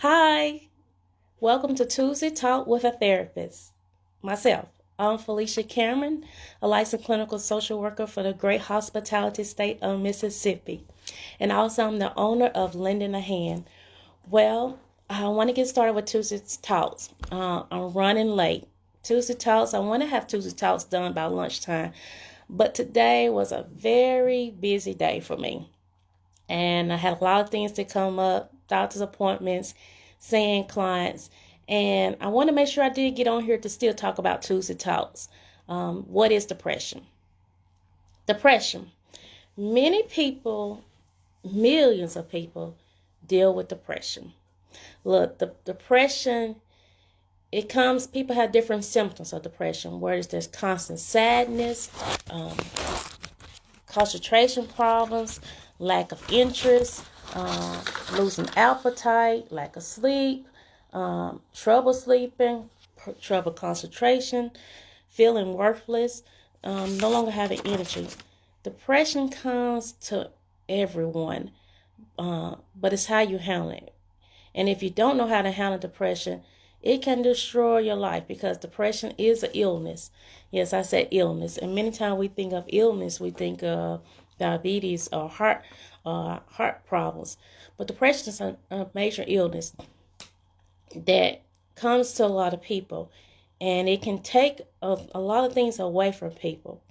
Hi, welcome to Tuesday Talk with a Therapist. Myself, I'm Felicia Cameron, a licensed clinical social worker for the great hospitality state of Mississippi. And also I'm the owner of Lending a Hand. Well, I want to get started with Tuesday Talks. I'm running late. Tuesday Talks, I want to have Tuesday Talks done by lunchtime. But today was a very busy day for me. And I had a lot of things to come up, doctor's appointments, seeing clients. And I want to make sure I did get on here to still talk about Tuesday Talks. What is depression? Depression. Many people, millions of people, deal with depression. Look, the depression, people have different symptoms of depression, where there's constant sadness, concentration problems, lack of interest, losing appetite, lack of sleep, trouble sleeping, trouble concentration, feeling worthless, no longer having energy. Depression comes to everyone, but it's how you handle it. And if you don't know how to handle depression, it can destroy your life, because depression is an illness. Yes, I said illness. And many times we think of illness, we think of diabetes or heart problems. But depression is a major illness that comes to a lot of people. And it can take a lot of things away from people.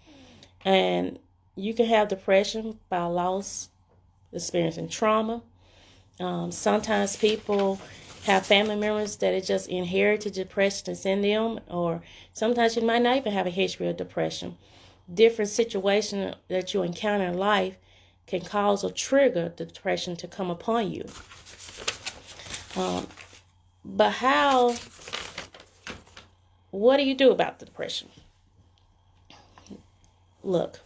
And you can have depression by loss, experiencing trauma. Sometimes people have family members that it just inherited depression that's in them, or sometimes you might not even have a history of depression. Different situations that you encounter in life can cause or trigger the depression to come upon you. But what do you do about the depression? Look,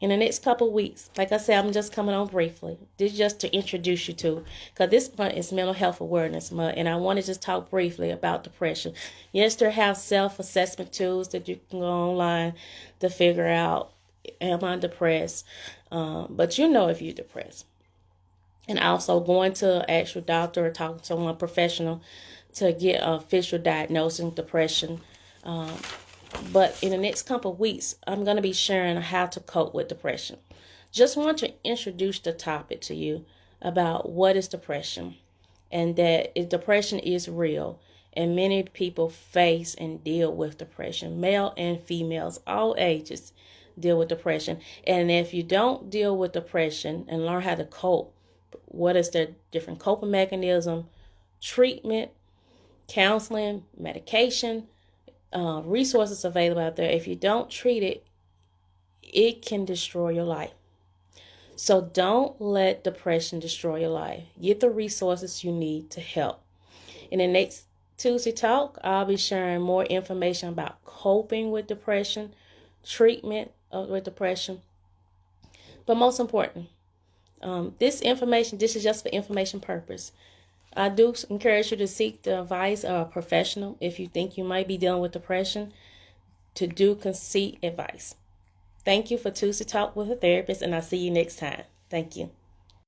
in the next couple of weeks, like I said, I'm just coming on briefly. This is just to introduce you to, because this month is Mental Health Awareness Month, and I want to just talk briefly about depression. Yes, there have self-assessment tools that you can go online to figure out, am I depressed? But you know if you're depressed. And also going to an actual doctor or talking to someone professional to get an official diagnosis of depression. But in the next couple of weeks, I'm going to be sharing how to cope with depression. Just want to introduce the topic to you about what is depression, and that depression is real. And many people face and deal with depression. Male and females, all ages, deal with depression. And if you don't deal with depression and learn how to cope, what is the different coping mechanism, treatment, counseling, medication, resources available out there. If you don't treat it, it can destroy your life. So don't let depression destroy your life. Get the resources you need to help. In the next Tuesday Talk, I'll be sharing more information about coping with depression, treatment with depression. But most important, this is just for information purpose. I do encourage you to seek the advice of a professional if you think you might be dealing with depression, to seek advice. Thank you for Tuesday Talk with a Therapist, and I'll see you next time. Thank you.